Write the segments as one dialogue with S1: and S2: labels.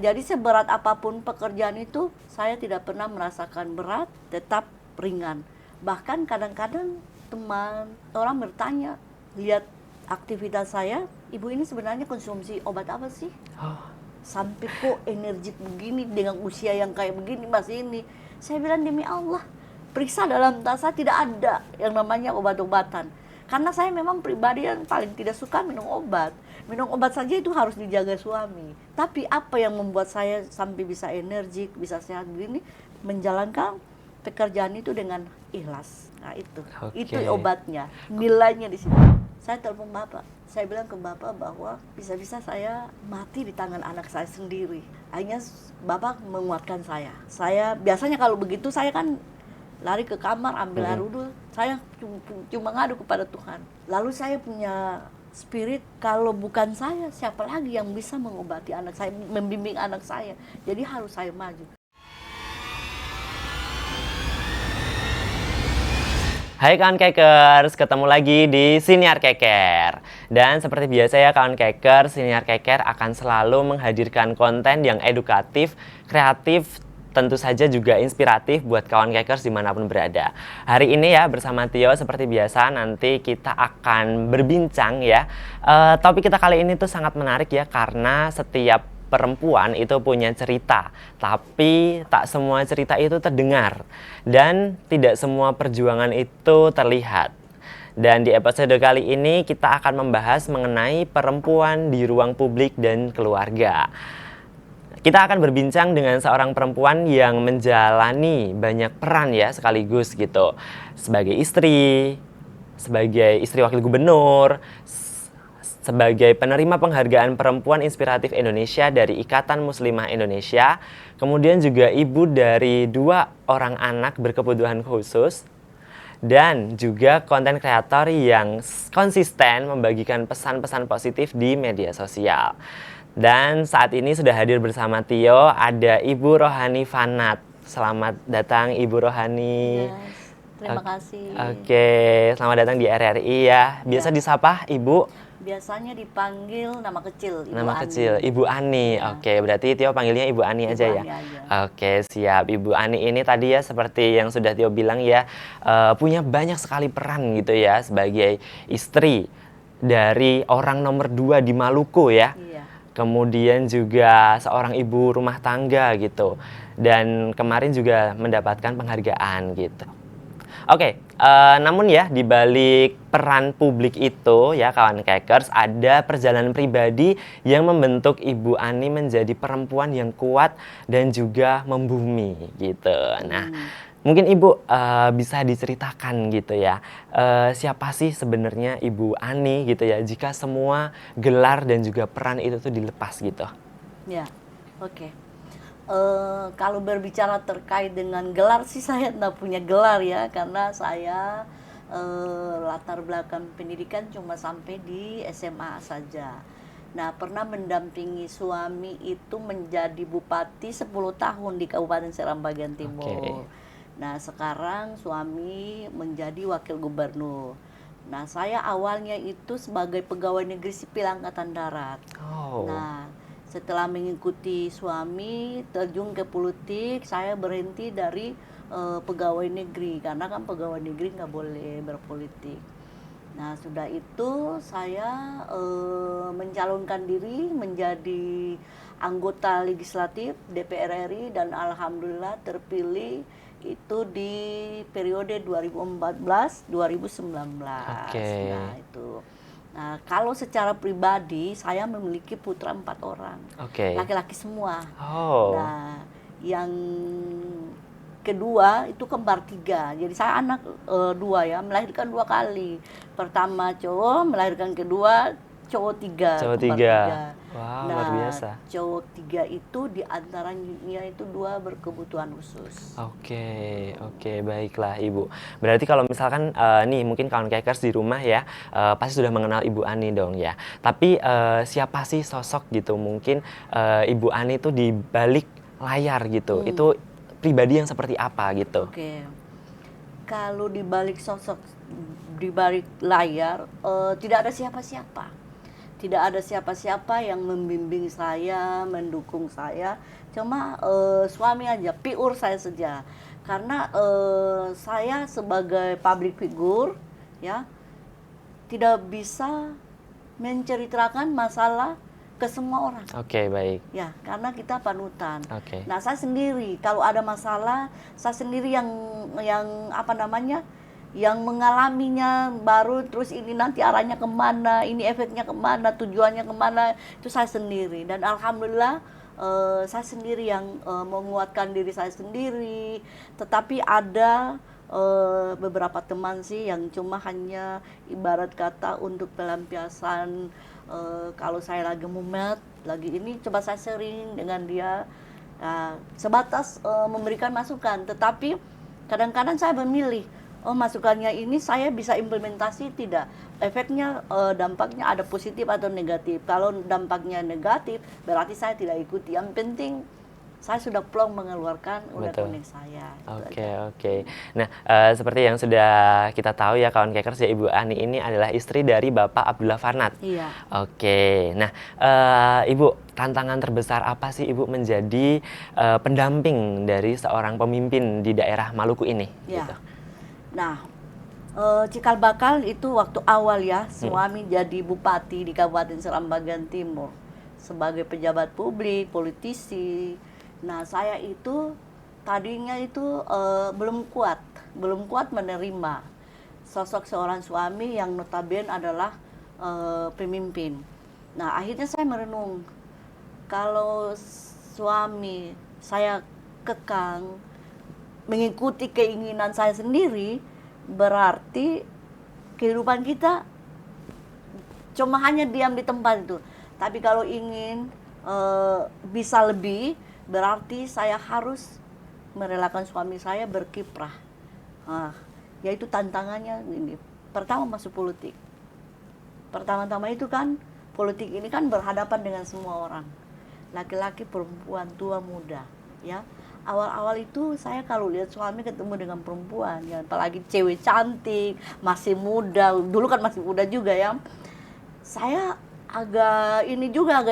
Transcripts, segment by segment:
S1: Jadi seberat apapun pekerjaan itu, saya tidak pernah merasakan berat, tetap ringan. Bahkan kadang-kadang teman orang bertanya, lihat aktivitas saya, ibu ini sebenarnya konsumsi obat apa sih?
S2: Oh,
S1: Sampai kok energik begini dengan usia yang kayak begini masih ini. Saya bilang demi Allah, periksa dalam tas saya tidak ada yang namanya obat-obatan. Karena saya memang pribadi yang paling tidak suka minum obat. Minum obat saja itu harus dijaga suami. Tapi apa yang membuat saya sampai bisa energik, bisa sehat begini, menjalankan pekerjaan itu dengan ikhlas. Nah itu
S2: oke.
S1: obatnya, nilainya di sini. Saya telepon bapak, saya bilang ke bapak bahwa bisa-bisa saya mati di tangan anak saya sendiri. Akhirnya bapak menguatkan saya. Saya biasanya kalau begitu saya kan lari ke kamar ambil air wudhu, saya cuma ngadu kepada Tuhan. Lalu saya punya spirit, kalau bukan saya siapa lagi yang bisa mengobati anak saya, membimbing anak saya. Jadi harus saya maju.
S2: Hai kawan Kekers, ketemu lagi di Siniar Keker. Dan seperti biasa ya kawan Keker, Siniar Keker akan selalu menghadirkan konten yang edukatif, kreatif, tentu saja juga inspiratif buat kawan Kekers dimanapun berada. Hari ini ya bersama Tio seperti biasa nanti kita akan berbincang ya. Topik kita kali ini tuh sangat menarik ya karena setiap perempuan itu punya cerita, tapi tak semua cerita itu terdengar dan tidak semua perjuangan itu terlihat. Dan di episode kali ini kita akan membahas mengenai perempuan di ruang publik dan keluarga. Kita akan berbincang dengan seorang perempuan yang menjalani banyak peran ya sekaligus gitu. Sebagai istri wakil gubernur, sebagai penerima penghargaan perempuan inspiratif Indonesia dari Ikatan Muslimah Indonesia, kemudian juga ibu dari 2 orang anak berkebutuhan khusus, dan juga konten kreator yang konsisten membagikan pesan-pesan positif di media sosial. Dan saat ini sudah hadir bersama Tio, ada Ibu Rohani Fanat. Selamat datang Ibu Rohani.
S1: Yes, terima kasih.
S2: Oke, selamat datang di RRI ya. Biasa
S1: Ya.
S2: disapa Ibu?
S1: Biasanya dipanggil nama kecil, Ibu
S2: Nama
S1: Ani.
S2: kecil, Ibu Ani.
S1: Ya.
S2: Oke, berarti Tio panggilnya Ibu Ani
S1: Ibu
S2: aja ya?
S1: Ani aja.
S2: Oke, siap. Ibu Ani ini tadi ya seperti yang sudah Tio bilang ya, punya banyak sekali peran gitu ya sebagai istri dari orang nomor 2 di Maluku ya.
S1: Iya.
S2: Kemudian juga seorang ibu rumah tangga gitu. Dan kemarin juga mendapatkan penghargaan gitu. Oke, namun ya di balik peran publik itu ya kawan Kekers, ada perjalanan pribadi yang membentuk Ibu Ani menjadi perempuan yang kuat dan juga membumi gitu. Nah, mungkin Ibu bisa diceritakan gitu ya, siapa sih sebenarnya Ibu Ani gitu ya, jika semua gelar dan juga peran itu tuh dilepas gitu.
S1: Ya, oke. Kalau berbicara terkait dengan gelar sih saya tidak punya gelar ya, karena saya latar belakang pendidikan cuma sampai di SMA saja. Nah, pernah mendampingi suami itu menjadi bupati 10 tahun di Kabupaten Seram bagian Timur.
S2: Oke.
S1: Nah, sekarang suami menjadi wakil gubernur. Nah, saya awalnya itu sebagai pegawai negeri sipil Angkatan Darat.
S2: Oh.
S1: Nah, setelah mengikuti suami terjun ke politik, saya berhenti dari pegawai negeri karena kan pegawai negeri nggak boleh berpolitik. Nah, sudah itu saya mencalonkan diri menjadi anggota legislatif DPR RI dan alhamdulillah terpilih itu di periode 2014-2019.
S2: Oke.
S1: Nah, itu. Nah, kalau secara pribadi saya memiliki putra 4 orang,
S2: Oke.
S1: laki-laki semua.
S2: Oh.
S1: Nah, yang kedua itu kembar 3, jadi saya anak 2 ya, melahirkan 2 kali. Pertama cowok, melahirkan kedua cowok 3.
S2: Cowok 3. Wow,
S1: Nah,
S2: luar biasa.
S1: cowok 3 itu diantaranya itu 2 berkebutuhan khusus.
S2: Oke, baiklah Ibu. Berarti kalau misalkan nih mungkin kawan Kekers di rumah ya pasti sudah mengenal Ibu Ani dong ya. Tapi siapa sih sosok gitu mungkin Ibu Ani itu di balik layar gitu. Itu pribadi yang seperti apa gitu?
S1: Oke. Kalau di balik sosok di balik layar tidak ada siapa-siapa. tidak ada siapa-siapa yang membimbing saya, mendukung saya. Cuma suami aja, pure saya saja. Karena saya sebagai public figure, ya, tidak bisa menceritakan masalah ke semua orang.
S2: Oke, baik.
S1: Ya, karena kita panutan.
S2: Oke.
S1: Nah, saya sendiri kalau ada masalah, saya sendiri yang apa namanya, yang mengalaminya baru, terus ini nanti arahnya kemana, ini efeknya kemana, tujuannya kemana, itu saya sendiri. Dan alhamdulillah saya sendiri yang menguatkan diri saya sendiri. Tetapi ada beberapa teman sih yang cuma hanya ibarat kata untuk pelampiasan. Kalau saya lagi mumet, lagi ini coba saya sering dengan dia, sebatas memberikan masukan. Tetapi kadang-kadang saya memilih, oh masukannya ini saya bisa implementasi tidak, efeknya dampaknya ada positif atau negatif. Kalau dampaknya negatif berarti saya tidak ikuti. Yang penting saya sudah plong mengeluarkan unek-unek saya.
S2: Oke. Nah, seperti yang sudah kita tahu ya kawan Kekers, ya, Ibu Ani ini adalah istri dari Bapak Abdullah Farnat.
S1: Iya.
S2: Oke. Nah, Ibu, tantangan terbesar apa sih Ibu menjadi pendamping dari seorang pemimpin di daerah Maluku ini?
S1: Iya.
S2: Gitu.
S1: Nah, cikal bakal itu waktu awal ya, suami jadi bupati di Kabupaten Seram Bagian Timur sebagai pejabat publik, politisi. Nah, saya itu tadinya itu belum kuat menerima sosok seorang suami yang notabene adalah pemimpin. Nah, akhirnya saya merenung, kalau suami saya kekang mengikuti keinginan saya sendiri, berarti kehidupan kita cuma hanya diam di tempat itu. Tapi kalau ingin bisa lebih, berarti saya harus merelakan suami saya berkiprah. Yaitu tantangannya ini. Pertama masuk politik. Pertama-tama itu kan politik ini kan berhadapan dengan semua orang. Laki-laki, perempuan, tua, muda, ya. Awal-awal itu saya kalau lihat suami ketemu dengan perempuan, ya, apalagi cewek cantik, masih muda, dulu kan masih muda juga ya. Saya agak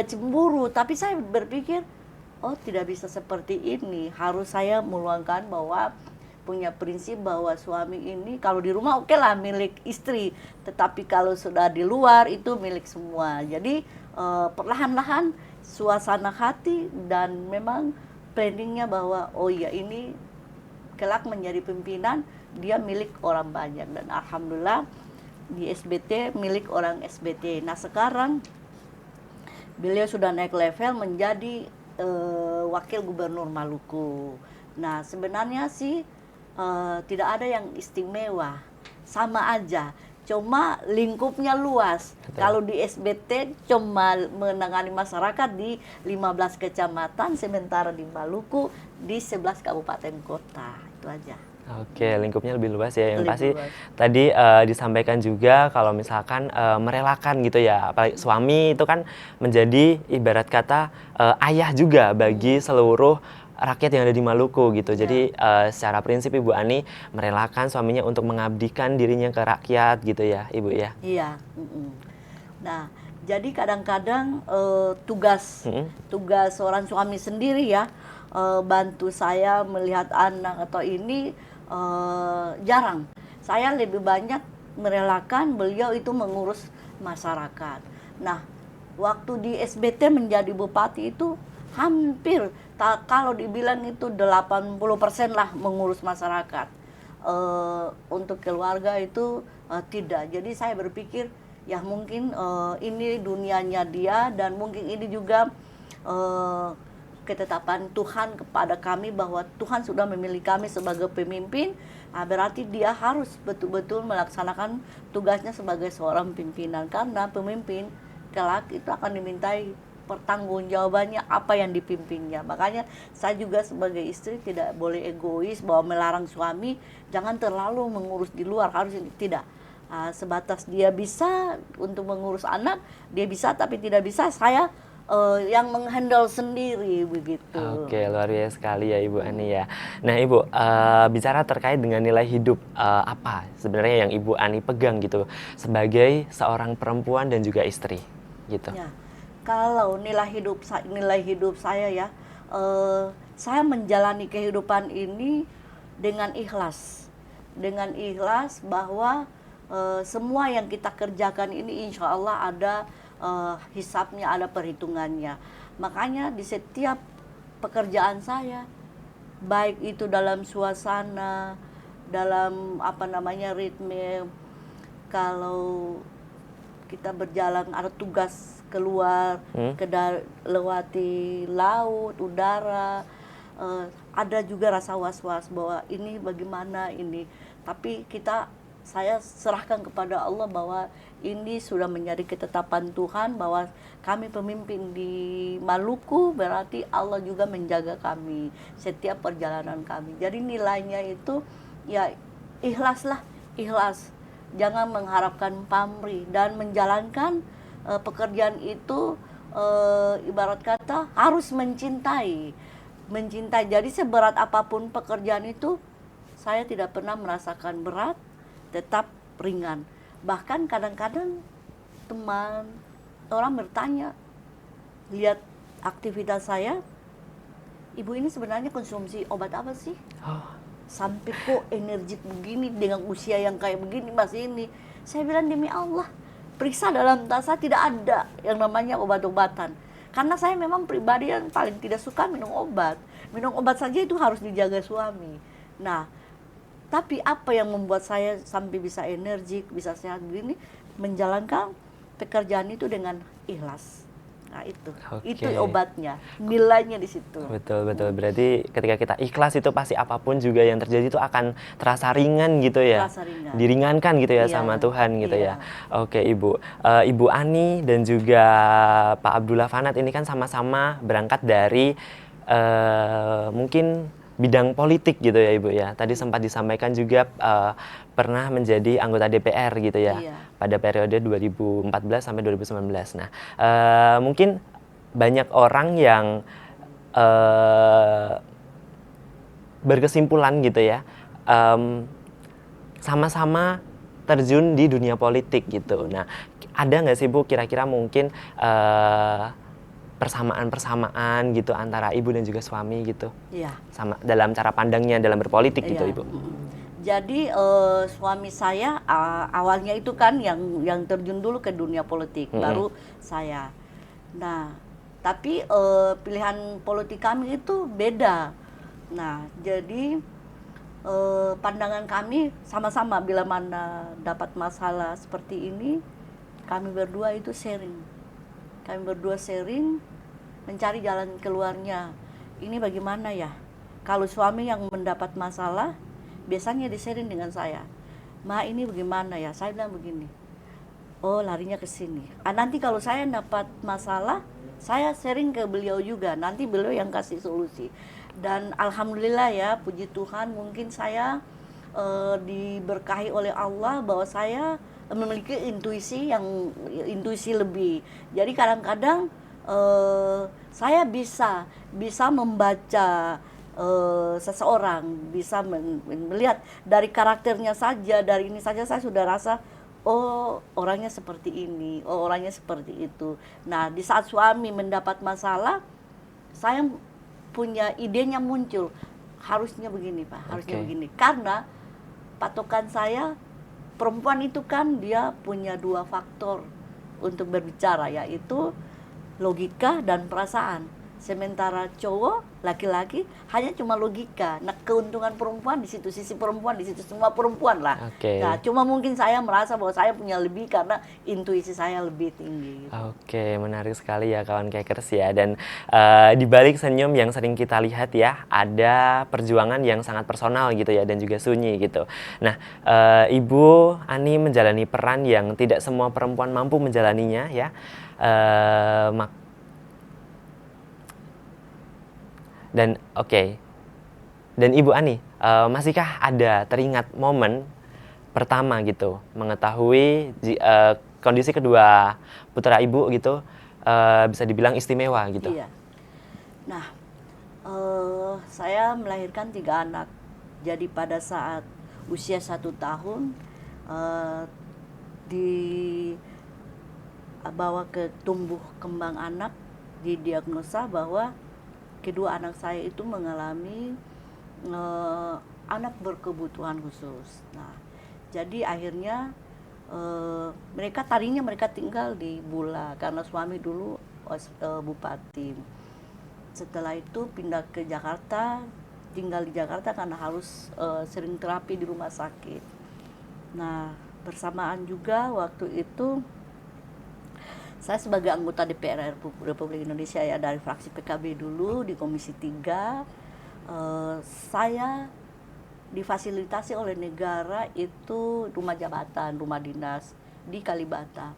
S1: cemburu, tapi saya berpikir, oh tidak bisa seperti ini, harus saya meluangkan bahwa punya prinsip bahwa suami ini kalau di rumah oke lah milik istri, tetapi kalau sudah di luar itu milik semua. Jadi perlahan-lahan suasana hati dan memang planningnya bahwa oh ya ini kelak menjadi pimpinan, dia milik orang banyak. Dan alhamdulillah di SBT milik orang SBT. Nah sekarang beliau sudah naik level menjadi wakil gubernur Maluku. Nah sebenarnya sih tidak ada yang istimewa, sama aja, cuma lingkupnya luas.
S2: Betul.
S1: Kalau di SBT cuma menangani masyarakat di 15 kecamatan, sementara di Maluku di 11 kabupaten kota, itu aja.
S2: Oke, lingkupnya lebih luas ya. Yang
S1: Lebih
S2: pasti
S1: luas.
S2: tadi disampaikan juga kalau misalkan merelakan gitu ya, apalagi suami itu kan menjadi ibarat kata ayah juga bagi seluruh rakyat yang ada di Maluku gitu. Jadi secara prinsip Ibu Ani merelakan suaminya untuk mengabdikan dirinya ke rakyat gitu ya, Ibu ya.
S1: Iya. Nah, jadi kadang-kadang tugas seorang suami sendiri ya, bantu saya melihat anak atau ini jarang. Saya lebih banyak merelakan beliau itu mengurus masyarakat. Nah, waktu di SBT menjadi bupati itu hampir kalau dibilang itu 80% lah mengurus masyarakat. Untuk keluarga itu tidak. Jadi saya berpikir ya mungkin ini dunianya dia, dan mungkin ini juga ketetapan Tuhan kepada kami bahwa Tuhan sudah memilih kami sebagai pemimpin. Berarti dia harus betul-betul melaksanakan tugasnya sebagai seorang pimpinan, karena pemimpin kelak itu akan dimintai pertanggungjawabannya apa yang dipimpinnya. Makanya saya juga sebagai istri tidak boleh egois bahwa melarang suami jangan terlalu mengurus di luar, harus tidak. Sebatas dia bisa untuk mengurus anak, dia bisa, tapi tidak bisa saya yang menghandle sendiri begitu.
S2: Oke, luar biasa sekali ya Ibu Ani ya. Nah Ibu, bicara terkait dengan nilai hidup, apa sebenarnya yang Ibu Ani pegang gitu sebagai seorang perempuan dan juga istri? gitu.
S1: Ya, kalau nilai hidup saya ya, saya menjalani kehidupan ini dengan ikhlas bahwa semua yang kita kerjakan ini insya Allah ada hisabnya, ada perhitungannya. Makanya di setiap pekerjaan saya, baik itu dalam suasana, dalam ritme, kalau kita berjalan ada tugas keluar lewati laut, udara, ada juga rasa was-was bahwa ini bagaimana ini, tapi saya serahkan kepada Allah bahwa ini sudah menjadi ketetapan Tuhan bahwa kami pemimpin di Maluku, berarti Allah juga menjaga kami setiap perjalanan kami. Jadi nilainya itu ya ikhlas, jangan mengharapkan pamrih dan menjalankan pekerjaan itu, ibarat kata harus mencintai. Jadi seberat apapun pekerjaan itu, saya tidak pernah merasakan berat, tetap ringan. Bahkan kadang-kadang orang bertanya, lihat aktivitas saya, ibu ini sebenarnya konsumsi obat apa sih? Sampai kok energik begini dengan usia yang kayak begini masih ini. Saya bilang demi Allah, periksa dalam tas saya tidak ada yang namanya obat-obatan. Karena saya memang pribadi yang paling tidak suka minum obat. Minum obat saja itu harus dijaga suami. Nah, tapi apa yang membuat saya sampai bisa energik, bisa sehat begini, menjalankan pekerjaan itu dengan ikhlas. Nah itu obatnya, nilainya di situ.
S2: Betul. Berarti ketika kita ikhlas itu pasti apapun juga yang terjadi itu akan terasa ringan gitu ya.
S1: Terasa ringan.
S2: Diringankan gitu ya sama Tuhan gitu ya. Oke Ibu, Ibu Ani dan juga Pak Abdullah Fanat ini kan sama-sama berangkat dari mungkin bidang politik gitu ya Ibu ya. Tadi sempat disampaikan juga pernah menjadi anggota DPR gitu ya. Pada periode 2014 sampai 2019. Nah, mungkin banyak orang yang berkesimpulan gitu ya. Sama-sama terjun di dunia politik gitu. Nah, ada nggak sih Bu kira-kira mungkin persamaan gitu antara ibu dan juga suami gitu?
S1: Iya.
S2: Sama dalam cara pandangnya dalam berpolitik gitu Ibu.
S1: Jadi suami saya awalnya itu kan yang terjun dulu ke dunia politik, baru saya. Nah, tapi pilihan politik kami itu beda. Nah, jadi pandangan kami sama-sama bila mana dapat masalah seperti ini, kami berdua itu sharing. Kami berdua sharing, mencari jalan keluarnya. Ini bagaimana ya? Kalau suami yang mendapat masalah, biasanya di-sharing dengan saya. Ma, ini bagaimana ya? Saya bilang begini. Oh, larinya ke sini. Nanti kalau saya dapat masalah, saya sharing ke beliau juga. Nanti beliau yang kasih solusi. Dan alhamdulillah ya, puji Tuhan, mungkin saya diberkahi oleh Allah bahwa saya memiliki intuisi lebih. Jadi kadang-kadang saya bisa membaca seseorang, bisa melihat dari karakternya saja, dari ini saja saya sudah rasa, oh orangnya seperti ini, oh orangnya seperti itu. Nah, di saat suami mendapat masalah, saya punya idenya muncul, harusnya begini Pak, harusnya begini. Karena patokan saya, perempuan itu kan dia punya 2 faktor untuk berbicara, yaitu logika dan perasaan. Sementara cowok, laki-laki hanya cuma logika. Nah, keuntungan perempuan di situ, sisi perempuan di situ, semua perempuan lah. Nah, cuma mungkin saya merasa bahwa saya punya lebih karena intuisi saya lebih tinggi.
S2: Oke, menarik sekali ya kawan Kekers ya. Dan di balik senyum yang sering kita lihat ya, ada perjuangan yang sangat personal gitu ya, dan juga sunyi gitu. Nah, Ibu Ani menjalani peran yang tidak semua perempuan mampu menjalaninya ya. Dan dan Ibu Ani, masihkah ada teringat momen pertama gitu mengetahui kondisi kedua putra Ibu gitu bisa dibilang istimewa gitu?
S1: Iya. Nah, saya melahirkan 3 anak. Jadi pada saat usia 1 tahun bawa ke tumbuh kembang anak, didiagnosa bahwa kedua anak saya itu mengalami anak berkebutuhan khusus. Nah, jadi akhirnya mereka tinggal di Bula karena suami dulu bupati. Setelah itu pindah ke Jakarta, tinggal di Jakarta karena harus sering terapi di rumah sakit. Nah, bersamaan juga waktu itu saya sebagai anggota DPR Republik Indonesia ya, dari fraksi PKB dulu di Komisi 3, saya difasilitasi oleh negara itu rumah jabatan, rumah dinas di Kalibata.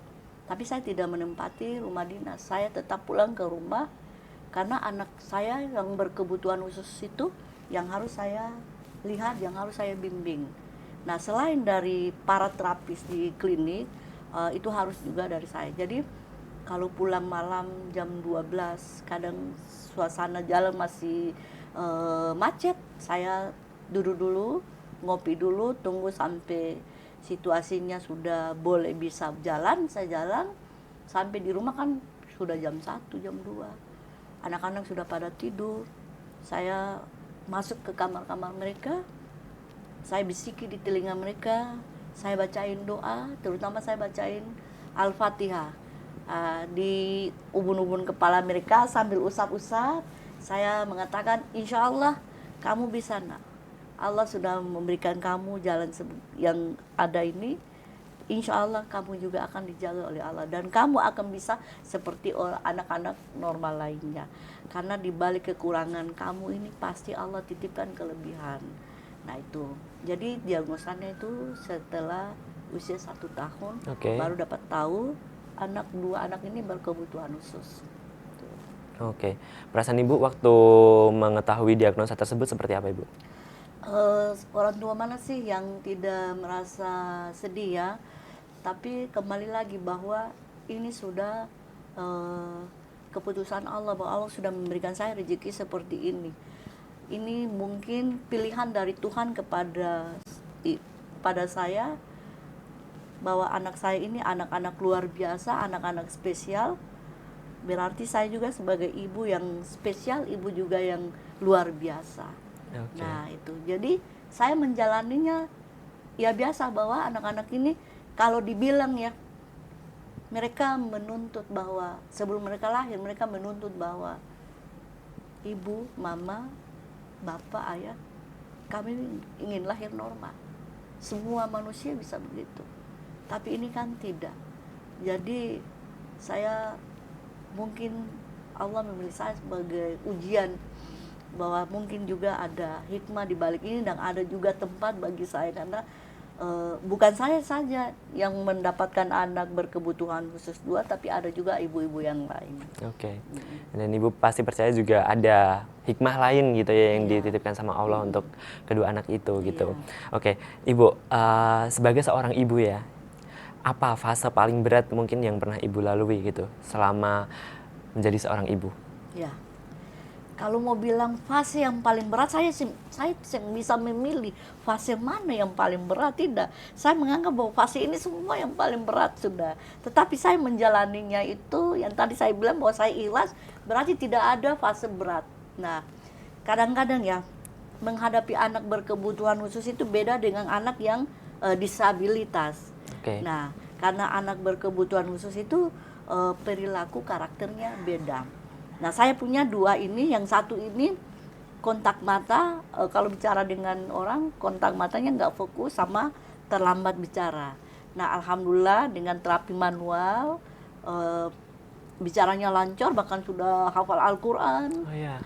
S1: Tapi saya tidak menempati rumah dinas, saya tetap pulang ke rumah karena anak saya yang berkebutuhan khusus itu yang harus saya lihat, yang harus saya bimbing. Nah, selain dari para terapis di klinik, itu harus juga dari saya. Jadi kalau pulang malam jam 12, kadang suasana jalan masih macet, saya duduk dulu, ngopi dulu, tunggu sampai situasinya sudah boleh bisa jalan, saya jalan. Sampai di rumah kan sudah jam 1, jam 2. Anak-anak sudah pada tidur. Saya masuk ke kamar-kamar mereka, saya bisiki di telinga mereka, saya bacain doa, terutama saya bacain Al-Fatihah di ubun-ubun kepala mereka sambil usap-usap. Saya mengatakan, insya Allah kamu bisa nak, Allah sudah memberikan kamu jalan yang ada ini, insya Allah kamu juga akan dijaga oleh Allah dan kamu akan bisa seperti anak-anak normal lainnya, karena di balik kekurangan kamu ini pasti Allah titipkan kelebihan. Nah itu, jadi diagnosanya itu setelah usia 1 tahun, baru dapat tahu dua anak ini berkebutuhan khusus.
S2: Oke, perasaan Ibu waktu mengetahui diagnosa tersebut seperti apa, Ibu?
S1: Orang tua mana sih yang tidak merasa sedih ya? Tapi kembali lagi bahwa ini sudah keputusan Allah, bahwa Allah sudah memberikan saya rezeki seperti ini. Ini mungkin pilihan dari Tuhan kepada saya, bahwa anak saya ini anak-anak luar biasa, anak-anak spesial. Berarti saya juga sebagai ibu yang spesial, ibu juga yang luar biasa. Okay. Nah itu, jadi saya menjalaninya ya biasa, bahwa anak-anak ini kalau dibilang ya, mereka menuntut bahwa sebelum mereka lahir, mereka menuntut bahwa ibu, mama, bapak, ayah, kami ingin lahir normal. Semua manusia bisa begitu. Tapi ini kan tidak. Jadi saya mungkin Allah memilih saya sebagai ujian, bahwa mungkin juga ada hikmah di balik ini dan ada juga tempat bagi saya, karena bukan saya saja yang mendapatkan anak berkebutuhan khusus 2, tapi ada juga ibu-ibu yang lain.
S2: Oke. Dan Ibu pasti percaya juga ada hikmah lain gitu ya yang dititipkan sama Allah untuk kedua anak itu gitu. Oke, Ibu sebagai seorang ibu ya, apa fase paling berat mungkin yang pernah Ibu lalui gitu selama menjadi seorang ibu? Ya.
S1: Kalau mau bilang fase yang paling berat, saya bisa memilih fase mana yang paling berat, tidak. Saya menganggap bahwa fase ini semua yang paling berat sudah. Tetapi saya menjalaninya itu, yang tadi saya bilang bahwa saya ikhlas, berarti tidak ada fase berat. Nah, kadang-kadang ya, menghadapi anak berkebutuhan khusus itu beda dengan anak yang disabilitas. Okay. Nah, karena anak berkebutuhan khusus itu perilaku karakternya beda. Nah, saya punya 2 ini, yang satu ini kontak mata, kalau bicara dengan orang, kontak matanya nggak fokus sama terlambat bicara. Nah, alhamdulillah dengan terapi manual, bicaranya lancar, bahkan sudah hafal Al-Quran. Oh, yeah.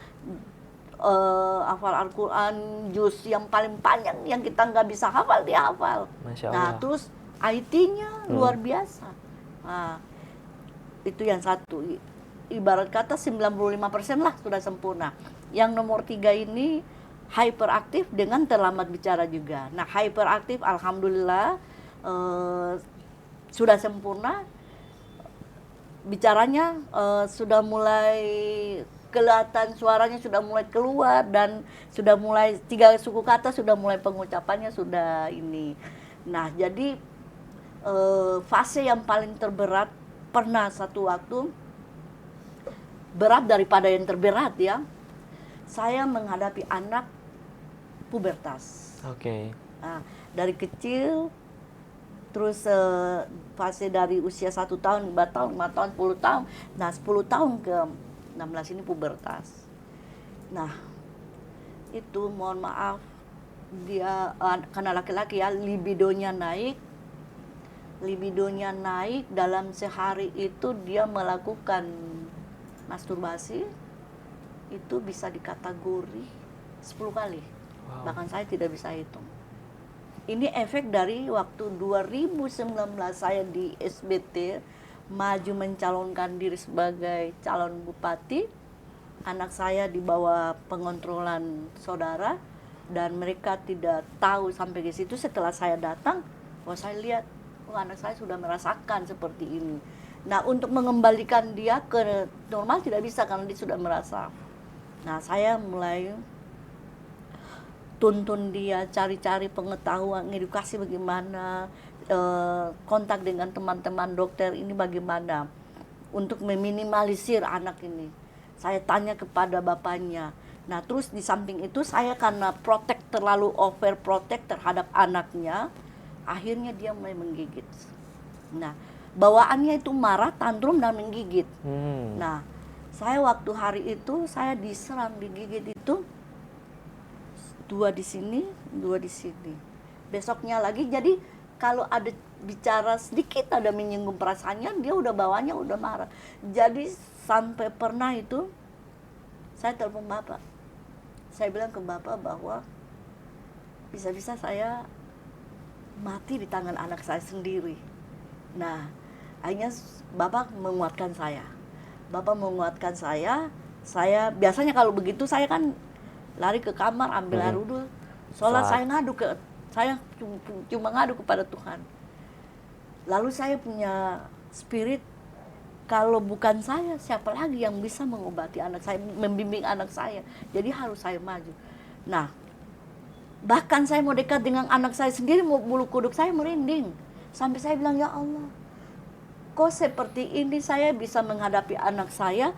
S1: Hafal Al-Quran, juz yang paling panjang yang kita nggak bisa hafal, dia hafal. Masya Allah. Nah, terus IT-nya luar biasa. Nah, itu yang satu. Ibarat kata 95% lah sudah sempurna. Yang nomor 3 ini hyperaktif dengan terlambat bicara juga. Nah, hyperaktif alhamdulillah sudah sempurna. Bicaranya sudah mulai kelihatan, suaranya sudah mulai keluar, dan sudah mulai 3 suku kata sudah mulai pengucapannya sudah ini. Nah, jadi fase yang paling terberat pernah satu waktu berat daripada yang terberat ya. Saya menghadapi anak pubertas.
S2: Oke.
S1: Nah, dari kecil, terus fase dari usia 1 tahun, 2 tahun, 5 tahun, 10 tahun. Nah, 10 tahun ke 16 ini pubertas. Nah, itu mohon maaf, dia karena laki-laki ya, libidonya naik dalam sehari itu dia melakukan masturbasi itu bisa dikategori 10 kali.
S2: Wow.
S1: Bahkan saya tidak bisa hitung. Ini efek dari waktu 2019 saya di SBT maju mencalonkan diri sebagai calon bupati. Anak saya di bawah pengontrolan saudara dan mereka tidak tahu sampai ke situ. Setelah saya datang, saya lihat anak saya sudah merasakan seperti ini. Nah, untuk mengembalikan dia ke normal tidak bisa karena dia sudah merasa. Nah, saya mulai tuntun dia, cari-cari pengetahuan, edukasi bagaimana, kontak dengan teman-teman dokter ini bagaimana untuk meminimalisir anak ini. Saya tanya kepada bapaknya. Nah, terus di samping itu saya karena terlalu overprotect terhadap anaknya, akhirnya dia mulai menggigit. Nah, bawaannya itu marah, tantrum dan menggigit. Nah, saya waktu hari itu saya diserang, digigit itu 2 di sini, 2 di sini. Besoknya lagi, jadi kalau ada bicara sedikit ada menyinggung perasaannya, dia udah bawanya udah marah. Jadi sampai pernah itu saya telepon bapak. Saya bilang ke bapak bahwa bisa-bisa saya mati di tangan anak saya sendiri. Nah, akhirnya bapak menguatkan saya. Bapak menguatkan saya biasanya kalau begitu saya kan lari ke kamar, ambil air wudhu, sholat, saya cuma ngadu kepada Tuhan. Lalu saya punya spirit, kalau bukan saya, siapa lagi yang bisa mengobati anak saya, membimbing anak saya. Jadi harus saya maju. Nah, bahkan saya mau dekat dengan anak saya sendiri, bulu kuduk saya merinding. Sampai saya bilang, ya Allah, kok seperti ini saya bisa menghadapi anak saya,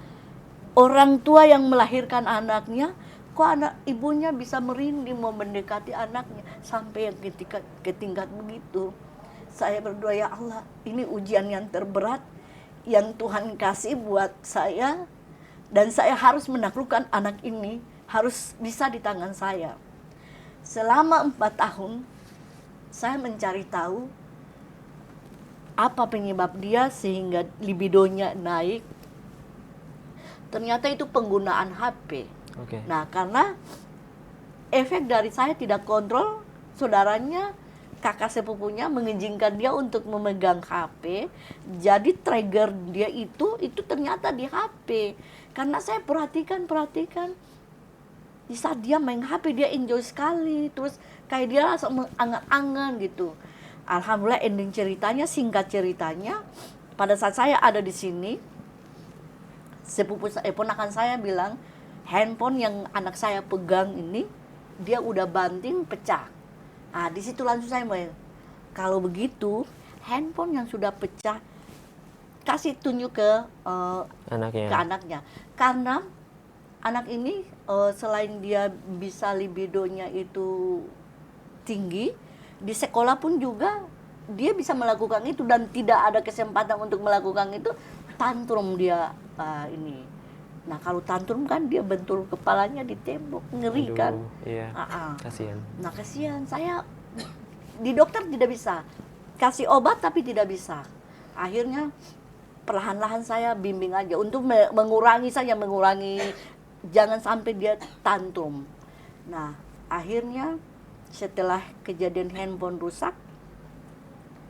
S1: orang tua yang melahirkan anaknya, kok anak ibunya bisa merinding mau mendekati anaknya sampai yang ke tingkat begitu. Saya berdoa, ya Allah, ini ujian yang terberat yang Tuhan kasih buat saya dan saya harus menaklukkan anak ini, harus bisa di tangan saya. Selama 4 tahun saya mencari tahu apa penyebab dia sehingga libidonya naik. Ternyata itu penggunaan HP.
S2: Okay.
S1: Nah, karena efek dari saya tidak kontrol, saudaranya, kakak sepupunya mengizinkan dia untuk memegang HP. Jadi trigger dia itu ternyata di HP. Karena saya perhatikan. Di saat dia main HP, dia enjoy sekali. Terus kayak dia langsung mengangan-angan gitu. Alhamdulillah ending ceritanya, singkat ceritanya, pada saat saya ada di sini, ponakan saya bilang, handphone yang anak saya pegang ini, dia udah banting pecah. Nah, di situ langsung saya mulai, kalau begitu, handphone yang sudah pecah, kasih tunjuk ke anaknya. Karena anak ini, selain dia bisa libidonya itu tinggi, di sekolah pun juga dia bisa melakukan itu dan tidak ada kesempatan untuk melakukan itu, tantrum dia ini. Nah, kalau tantrum kan dia bentur kepalanya di tembok, ngeri kan.
S2: Iya. Kasihan.
S1: Nah, kasihan. Saya di dokter tidak bisa kasih obat tapi tidak bisa. Akhirnya perlahan-lahan saya bimbing aja untuk mengurangi jangan sampai dia tantrum. Nah, akhirnya setelah kejadian handphone rusak,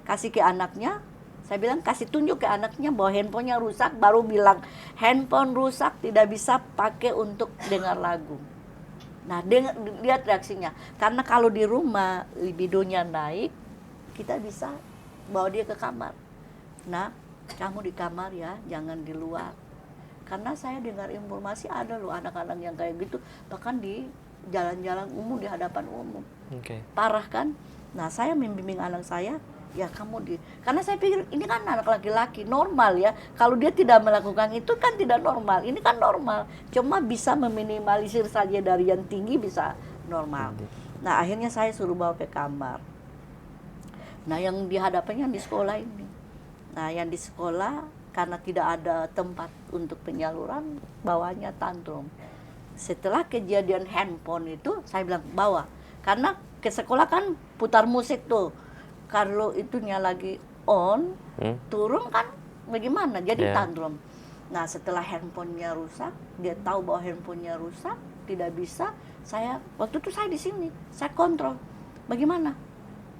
S1: kasih ke anaknya. Saya bilang kasih tunjuk ke anaknya bahwa handphonenya rusak, baru bilang handphone rusak tidak bisa pakai untuk dengar lagu. Nah, lihat reaksinya. Karena kalau di rumah libidonya naik, kita bisa bawa dia ke kamar. Nah, kamu di kamar ya, jangan di luar. Karena saya dengar informasi ada loh anak-anak yang kayak gitu, bahkan di jalan-jalan umum, di hadapan umum.
S2: Okay.
S1: Parah kan? Nah, saya membimbing anak saya, Ya karena saya pikir ini kan anak laki-laki normal ya. Kalau dia tidak melakukan itu kan tidak normal. Ini kan normal. Cuma bisa meminimalisir saja dari yang tinggi bisa normal. Nah akhirnya saya suruh bawa ke kamar. Nah yang dihadapannya di sekolah ini. Nah yang di sekolah karena tidak ada tempat untuk penyaluran, bawanya tantrum. Setelah kejadian handphone itu saya bilang bawa. Karena ke sekolah kan putar musik tuh. Kalau itunya lagi on, turun kan bagaimana? Jadi tantrum. Nah setelah handphonenya rusak, dia tahu bahwa handphonenya rusak, tidak bisa. Waktu itu saya di sini, saya kontrol. Bagaimana?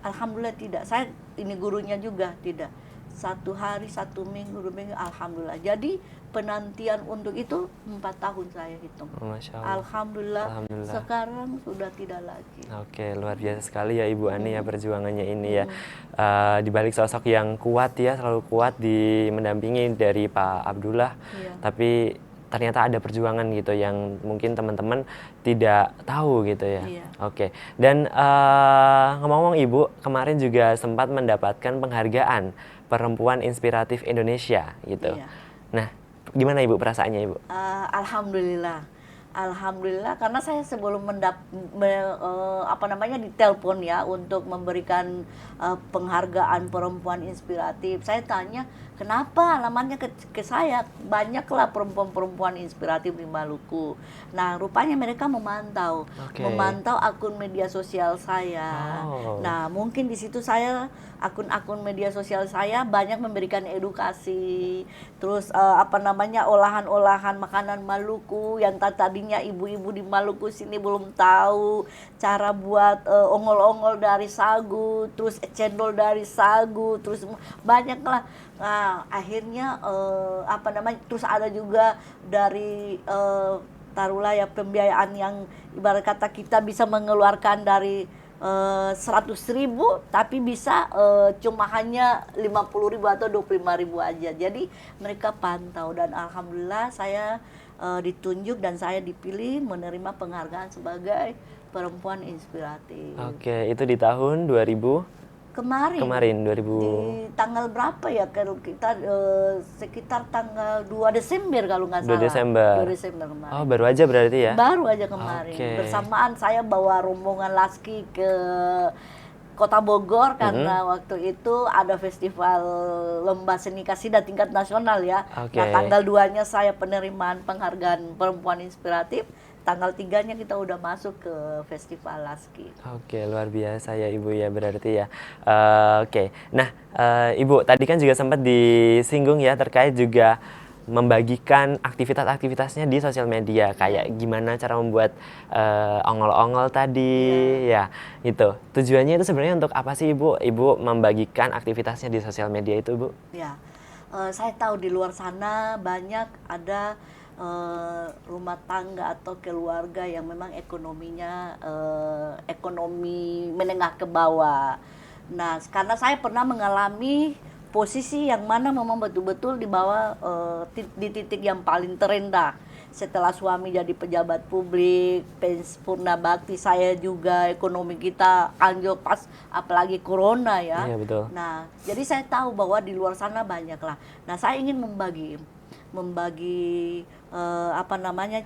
S1: Alhamdulillah tidak. Saya ini gurunya juga tidak. 1 hari, 1 minggu, 2 minggu, alhamdulillah. Jadi penantian untuk itu 4 tahun saya hitung.
S2: Masya Allah.
S1: Alhamdulillah. Sekarang sudah tidak lagi.
S2: Oke, luar biasa sekali ya Ibu Ani ya perjuangannya ini ya. Di balik sosok yang kuat ya, selalu kuat mendampingi dari Pak Abdullah. Tapi ternyata ada perjuangan gitu yang mungkin teman-teman tidak tahu gitu ya. Oke. Dan ngomong-ngomong Ibu, kemarin juga sempat mendapatkan penghargaan Perempuan Inspiratif Indonesia gitu. Nah, gimana Ibu perasaannya Ibu?
S1: Alhamdulillah karena saya sebelum ditelepon ya untuk memberikan penghargaan perempuan inspiratif, saya tanya kenapa alamatnya ke saya, banyaklah perempuan-perempuan inspiratif di Maluku. Nah rupanya mereka memantau akun media sosial saya. Nah mungkin di situ akun media sosial saya banyak memberikan edukasi, terus olahan-olahan makanan Maluku yang tadinya ibu-ibu di Maluku sini belum tahu cara buat ongol-ongol dari sagu, terus cendol dari sagu, terus banyaklah. Nah akhirnya terus ada juga dari taruhlah ya pembiayaan yang ibarat kata kita bisa mengeluarkan dari 100.000 tapi bisa cuma hanya 50.000 atau 25.000 aja. Jadi mereka pantau dan alhamdulillah saya ditunjuk dan saya dipilih menerima penghargaan sebagai perempuan inspiratif.
S2: Oke, itu di tahun 2000 Kemarin 2000.
S1: Di tanggal berapa ya? Kalau kita sekitar tanggal 2 Desember kalau nggak salah. 2 Desember kemarin.
S2: Oh, baru aja berarti ya?
S1: Baru aja kemarin. Bersamaan saya bawa rombongan Laski ke Kota Bogor karena waktu itu ada festival lomba seni kasidah tingkat nasional ya. Nah, tanggal 2-nya saya penerimaan penghargaan perempuan inspiratif. Tanggal 3-nya kita udah masuk ke festival Laski.
S2: Oke, luar biasa ya Ibu ya berarti ya. Oke, nah Ibu tadi kan juga sempat disinggung ya terkait juga membagikan aktivitas-aktivitasnya di sosial media kayak gimana cara membuat ongol-ongol tadi ya itu. Tujuannya itu sebenarnya untuk apa sih Ibu? Ibu membagikan aktivitasnya di sosial media itu Bu?
S1: Ya, saya tahu di luar sana banyak ada rumah tangga atau keluarga yang memang ekonominya ekonomi menengah ke bawah. Nah, karena saya pernah mengalami posisi yang mana memang betul-betul di bawah di titik yang paling terendah. Setelah suami jadi pejabat publik, purna bakti, saya juga ekonomi kita anjlok pas apalagi corona ya.
S2: Iya, betul.
S1: Nah, jadi saya tahu bahwa di luar sana banyak lah. Nah, saya ingin membagi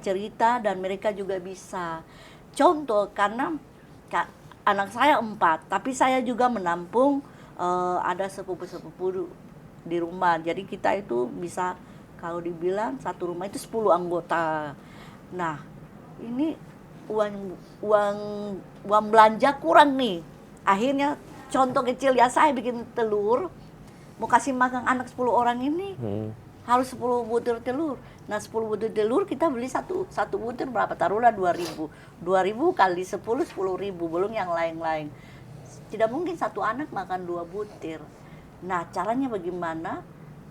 S1: cerita dan mereka juga bisa contoh karena anak saya 4 tapi saya juga menampung ada sepupu-sepupu di rumah, jadi kita itu bisa kalau dibilang satu rumah itu 10 anggota. Nah ini uang belanja kurang nih, akhirnya contoh kecil ya saya bikin telur mau kasih makan anak 10 orang ini harus 10 butir telur. Nah 10 butir telur kita beli satu butir berapa? Taruhlah 2.000 kali 10 10.000 belum yang lain-lain. Tidak mungkin satu anak makan 2 butir. Nah caranya bagaimana?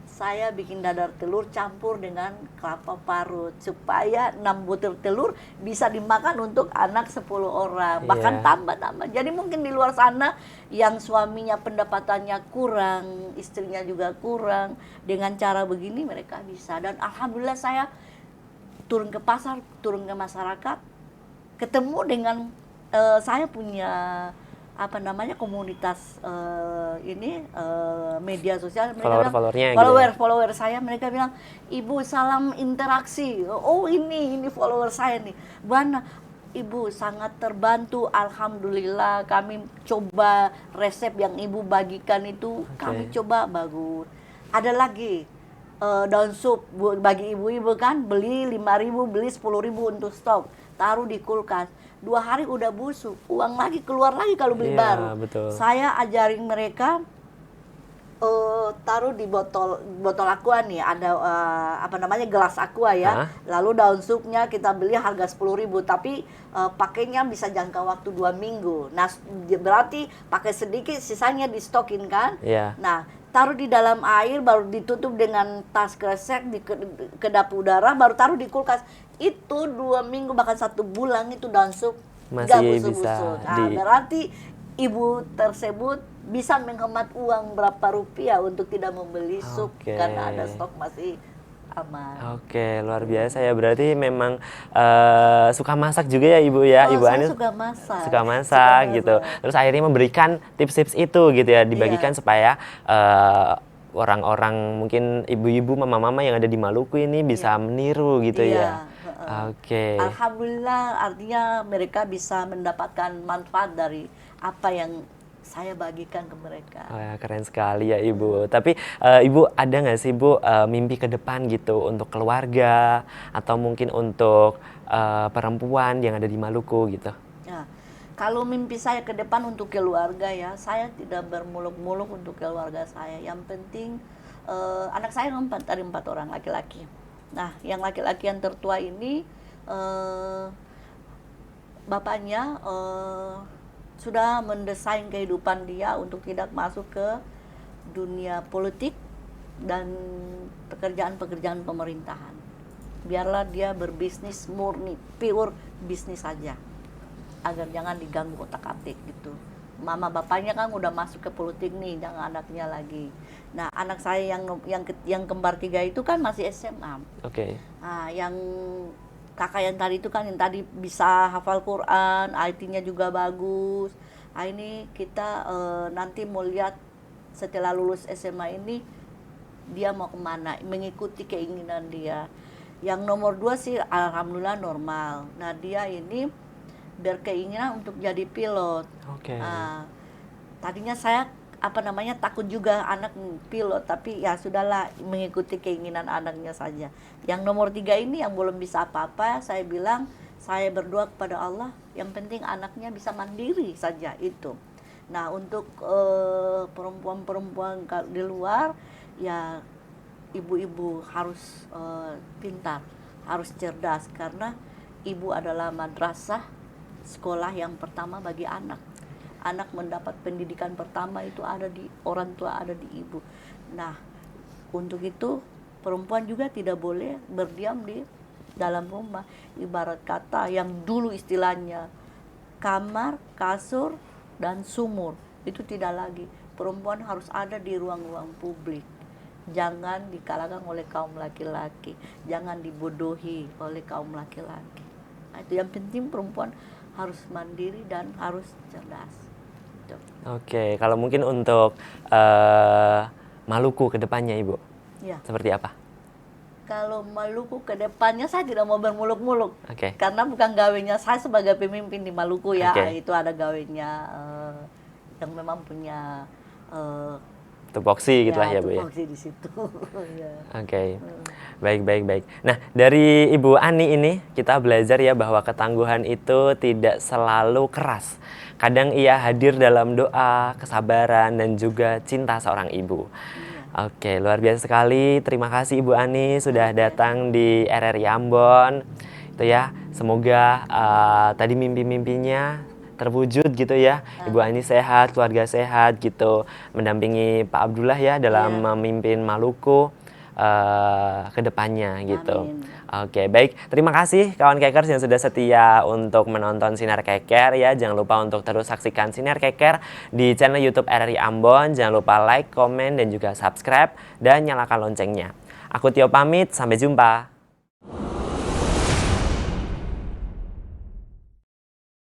S1: Saya bikin dadar telur campur dengan kelapa parut supaya 6 butir telur bisa dimakan untuk anak 10 orang, bahkan tambah. Jadi mungkin di luar sana yang suaminya pendapatannya kurang, istrinya juga kurang, dengan cara begini mereka bisa. Dan alhamdulillah saya turun ke pasar, turun ke masyarakat, ketemu dengan saya punya komunitas media sosial, mereka bilang
S2: Follower-followernya gitu ya?
S1: follower saya, mereka bilang, Ibu salam interaksi, oh ini follower saya nih, mana Ibu sangat terbantu, alhamdulillah kami coba resep yang Ibu bagikan itu, kami coba bagus. Ada lagi daun sup bagi ibu-ibu kan, beli 5.000, beli 10.000 untuk stok, taruh di kulkas. 2 hari udah busuk, uang lagi keluar lagi kalau beli baru.
S2: Betul.
S1: Saya ajarin mereka taruh di botol aqua nih, ada gelas aqua ya. Lalu daun supnya kita beli harga 10.000, tapi pakainya bisa jangka waktu 2 minggu. Nah, berarti pakai sedikit, sisanya di stokin kan. Nah, taruh di dalam air, baru ditutup dengan tas kresek di kedap udara, baru taruh di kulkas. Itu 2 minggu bahkan 1 bulan itu daun sup nggak busuk-busuk. Nah, berarti ibu tersebut bisa menghemat uang berapa rupiah untuk tidak membeli sup karena ada stok masih aman.
S2: Oke, luar biasa ya. Berarti memang suka masak juga ya Ibu ya? Ibu Ani
S1: suka masak.
S2: Suka masak gitu. Terus akhirnya memberikan tips-tips itu gitu ya, dibagikan supaya orang-orang, mungkin ibu-ibu, mama-mama yang ada di Maluku ini bisa meniru gitu ya.
S1: Alhamdulillah, artinya mereka bisa mendapatkan manfaat dari apa yang saya bagikan ke mereka.
S2: Keren sekali ya Ibu. Tapi Ibu ada nggak sih Bu mimpi ke depan gitu untuk keluarga atau mungkin untuk perempuan yang ada di Maluku gitu?
S1: Nah, kalau mimpi saya ke depan untuk keluarga ya, saya tidak bermuluk-muluk untuk keluarga saya. Yang penting anak saya ada 4 orang laki-laki. Nah, yang laki-laki yang tertua ini bapaknya sudah mendesain kehidupan dia untuk tidak masuk ke dunia politik dan pekerjaan-pekerjaan pemerintahan. Biarlah dia berbisnis murni, pure bisnis saja, agar jangan diganggu otak-atik gitu. Mama bapaknya kan udah masuk ke politik nih, jangan anaknya lagi. Nah, anak saya yang kembar 3 itu kan masih SMA. Nah, yang kakak yang tadi itu kan yang tadi bisa hafal Quran, IT-nya juga bagus. Nah, ini kita nanti mau lihat setelah lulus SMA ini dia mau kemana, mengikuti keinginan dia. Yang nomor 2 sih alhamdulillah normal. Nah, dia ini berkeinginan untuk jadi pilot. Tadinya saya takut juga anak pilot, tapi ya sudahlah, mengikuti keinginan anaknya saja. Yang nomor 3 ini yang belum bisa apa-apa, saya bilang saya berdoa kepada Allah, yang penting anaknya bisa mandiri saja itu. Nah, untuk perempuan-perempuan di luar ya, ibu-ibu harus pintar, harus cerdas, karena ibu adalah madrasah, sekolah yang pertama bagi anak. Anak mendapat pendidikan pertama itu ada di orang tua, ada di ibu. Nah, untuk itu perempuan juga tidak boleh berdiam di dalam rumah. Ibarat kata yang dulu istilahnya kamar, kasur, dan sumur, itu tidak lagi. Perempuan harus ada di ruang-ruang publik. Jangan dikalahkan oleh kaum laki-laki, jangan dibodohi oleh kaum laki-laki. Nah, itu yang penting, perempuan harus mandiri dan harus cerdas.
S2: Kalau mungkin untuk Maluku ke depannya Ibu, seperti apa?
S1: Kalau Maluku ke depannya saya tidak mau bermuluk-muluk, karena bukan gawenya saya sebagai pemimpin di Maluku ya. Itu ada gawenya yang memang punya
S2: tupoksi gitu lah ya Bu ya.
S1: Tupoksi di situ.
S2: Baik. Nah, dari Ibu Ani ini kita belajar ya bahwa ketangguhan itu tidak selalu keras. Kadang ia hadir dalam doa, kesabaran, dan juga cinta seorang ibu. Luar biasa sekali. Terima kasih Ibu Ani sudah datang di RRI Ambon. Itu ya, semoga tadi mimpi-mimpinya terwujud gitu ya. Ibu Ani sehat, keluarga sehat gitu, mendampingi Pak Abdullah ya dalam memimpin Maluku ke depannya gitu. Baik. Terima kasih kawan Kekers yang sudah setia untuk menonton Sinar Keker ya. Jangan lupa untuk terus saksikan Sinar Keker di channel YouTube RRI Ambon. Jangan lupa like, komen, dan juga subscribe dan nyalakan loncengnya. Aku Tio pamit, sampai jumpa.